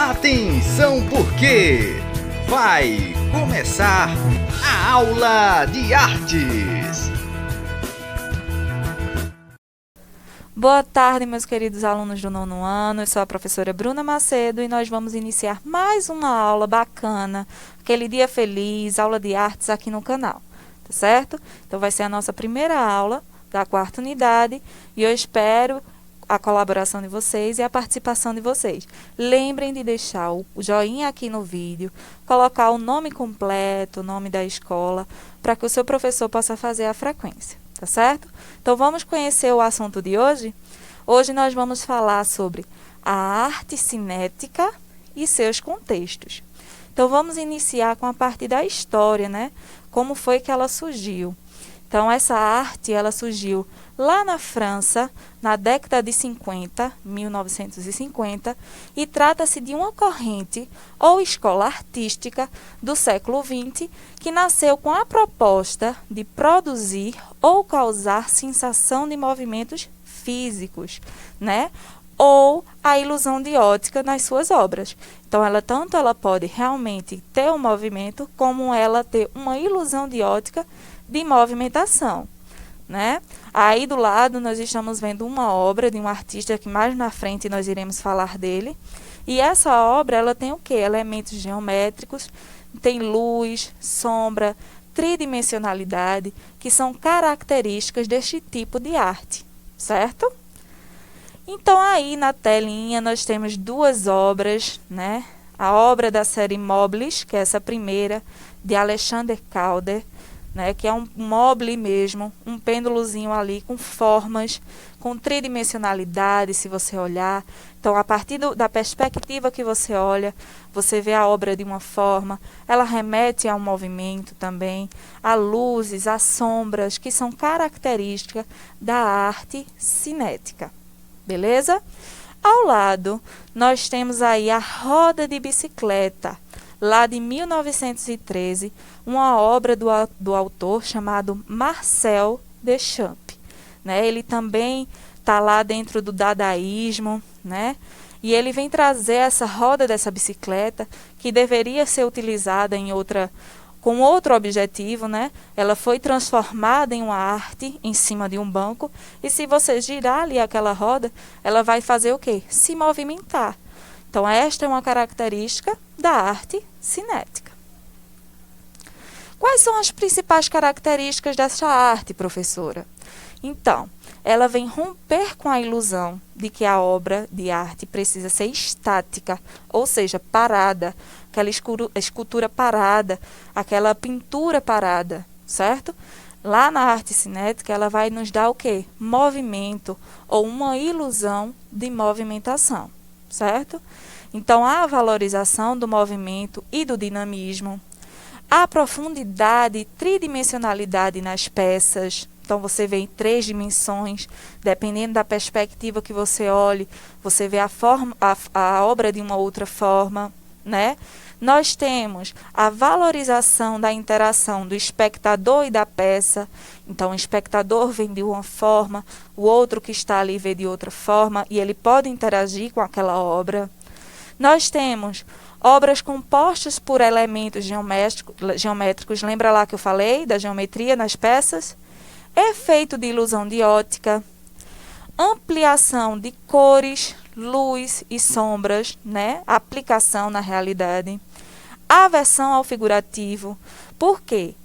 Atenção porque vai começar a aula de artes. Boa tarde, meus queridos alunos do nono ano. Eu sou a professora Bruna Macedo e nós vamos iniciar mais uma aula bacana, aquele dia feliz, aula de artes aqui no canal, tá certo? Então vai ser a nossa primeira aula da quarta unidade e eu espero a colaboração de vocês e a participação de vocês. Lembrem de deixar o joinha aqui no vídeo, colocar o nome completo, o nome da escola, para que o seu professor possa fazer a frequência, tá certo? Então vamos conhecer o assunto de hoje? Hoje nós vamos falar sobre a arte cinética e seus contextos. Então vamos iniciar com a parte da história, né? Como foi que ela surgiu? Então essa arte, ela surgiu lá na França, na década de 50, 1950, e trata-se de uma corrente ou escola artística do século XX que nasceu com a proposta de produzir ou causar sensação de movimentos físicos, né? Ou a ilusão de ótica nas suas obras. Então, ela pode realmente ter um movimento, como ela ter uma ilusão de ótica de movimentação, né? Aí do lado nós estamos vendo uma obra de um artista que mais na frente nós iremos falar dele. E essa obra, ela tem o quê? Elementos geométricos, tem luz, sombra, tridimensionalidade, que são características deste tipo de arte, certo? Então aí na telinha nós temos duas obras, né? A obra da série Mobiles, que é essa primeira, de Alexander Calder, né, que é um mobile mesmo, um pêndulozinho ali com formas, com tridimensionalidade, se você olhar. Então, a partir da perspectiva que você olha, você vê a obra de uma forma, ela remete a um movimento também, a luzes, a sombras, que são características da arte cinética. Beleza? Ao lado, nós temos aí a roda de bicicleta, lá de 1913, uma obra do autor chamado Marcel Duchamp, né? Ele também está lá dentro do dadaísmo, né? E ele vem trazer essa roda dessa bicicleta, que deveria ser utilizada com outro objetivo, né? Ela foi transformada em uma arte em cima de um banco, e se você girar ali aquela roda, ela vai fazer o quê? Se movimentar. Então, esta é uma característica da arte cinética. Quais são as principais características dessa arte, professora? Então, ela vem romper com a ilusão de que a obra de arte precisa ser estática, ou seja, parada, aquela escultura parada, aquela pintura parada, certo? Lá na arte cinética, ela vai nos dar o quê? Movimento, ou uma ilusão de movimentação, certo? Então, a valorização do movimento e do dinamismo, a profundidade e tridimensionalidade nas peças. Então, você vê em 3 dimensões, dependendo da perspectiva que você olhe, você vê a obra de uma outra forma, né? Nós temos a valorização da interação do espectador e da peça. Então, o espectador vê de uma forma, o outro que está ali vê de outra forma, e ele pode interagir com aquela obra. Nós temos obras compostas por elementos geométricos. Lembra lá que eu falei da geometria nas peças? Efeito de ilusão de ótica, ampliação de cores, luz e sombras, né? Aplicação na realidade, aversão ao figurativo. Por quê?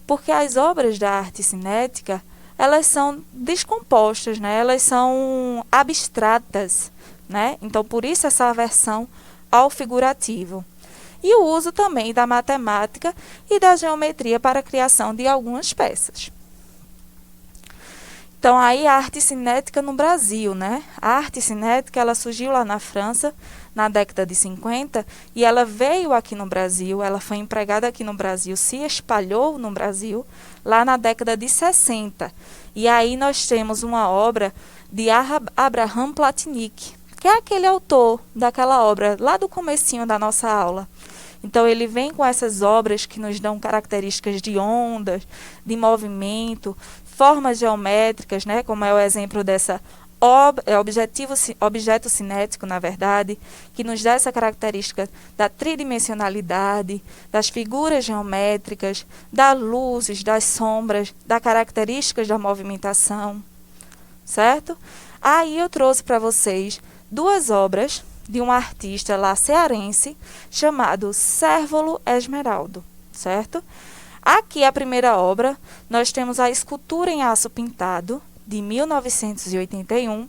Porque as obras da arte cinética, elas são descompostas, né? Elas são abstratas, né? Então, por isso essa aversão ao figurativo. E o uso também da matemática e da geometria para a criação de algumas peças. Então, aí a arte cinética no Brasil, né? A arte cinética, ela surgiu lá na França, na década de 50, e ela veio aqui no Brasil, ela foi empregada aqui no Brasil, se espalhou no Brasil, lá na década de 60. E aí nós temos uma obra de Abraham Platinic, que é aquele autor daquela obra lá do comecinho da nossa aula. Então, ele vem com essas obras que nos dão características de ondas, de movimento, formas geométricas, né? Como é o exemplo dessa objeto cinético, na verdade, que nos dá essa característica da tridimensionalidade, das figuras geométricas, das luzes, das sombras, das características da movimentação, certo? Aí eu trouxe para vocês 2 obras de um artista lá cearense chamado Cérvolo Esmeraldo, certo? Aqui a primeira obra, nós temos a escultura em aço pintado, de 1981,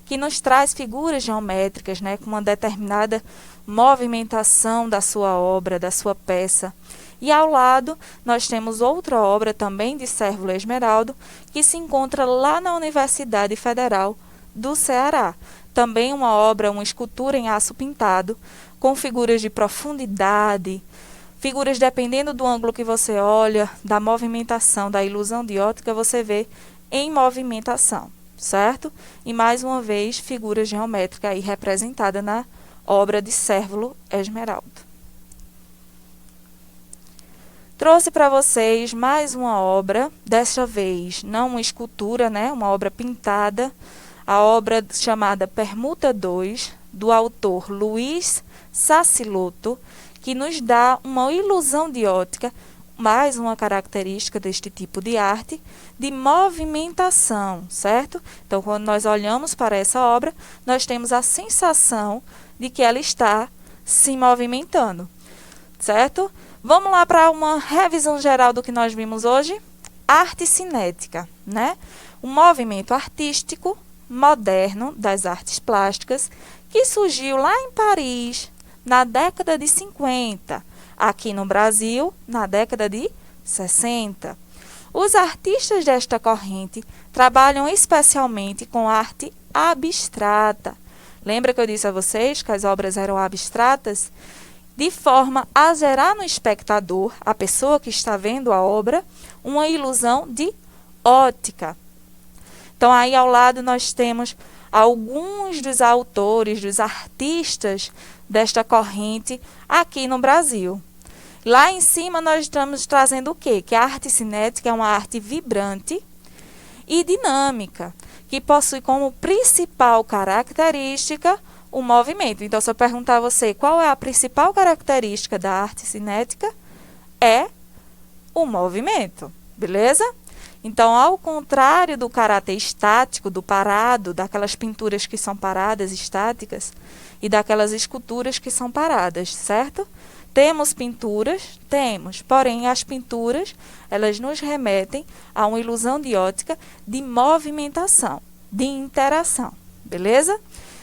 que nos traz figuras geométricas, né, com uma determinada movimentação da sua obra, da sua peça. E ao lado, nós temos outra obra também de Cérvolo Esmeraldo, que se encontra lá na Universidade Federal do Ceará. Também uma escultura em aço pintado, com figuras de profundidade, figuras dependendo do ângulo que você olha, da movimentação, da ilusão de ótica, você vê em movimentação, certo? E mais uma vez, figura geométrica aí representada na obra de Cérvolo Esmeraldo. Trouxe para vocês mais uma obra, desta vez não uma escultura, né? Uma obra pintada, a obra chamada Permuta 2, do autor Luiz Sassilotto, que nos dá uma ilusão de ótica, mais uma característica deste tipo de arte, de movimentação, certo? Então, quando nós olhamos para essa obra, nós temos a sensação de que ela está se movimentando, certo? Vamos lá para uma revisão geral do que nós vimos hoje? Arte cinética, né? Um movimento artístico moderno das artes plásticas que surgiu lá em Paris na década de 50, aqui no Brasil na década de 60. Os artistas desta corrente trabalham especialmente com arte abstrata. Lembra que eu disse a vocês que as obras eram abstratas? De forma a gerar no espectador, a pessoa que está vendo a obra, uma ilusão de ótica. Então, aí ao lado nós temos alguns dos autores, dos artistas desta corrente aqui no Brasil. Lá em cima nós estamos trazendo o quê? Que a arte cinética é uma arte vibrante e dinâmica, que possui como principal característica o movimento. Então, se eu perguntar a você qual é a principal característica da arte cinética, é o movimento, beleza? Então, ao contrário do caráter estático, do parado, daquelas pinturas que são paradas, estáticas, e daquelas esculturas que são paradas, certo? Temos pinturas? Temos. Porém, as pinturas, elas nos remetem a uma ilusão de ótica de movimentação, de interação, beleza?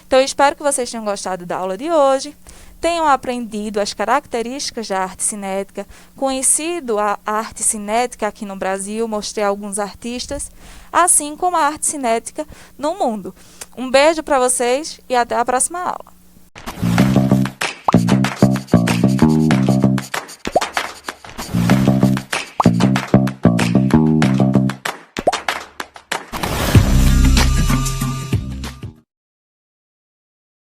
Então, eu espero que vocês tenham gostado da aula de hoje, tenham aprendido as características da arte cinética, conhecido a arte cinética aqui no Brasil, mostrei alguns artistas, assim como a arte cinética no mundo. Um beijo para vocês e até a próxima aula.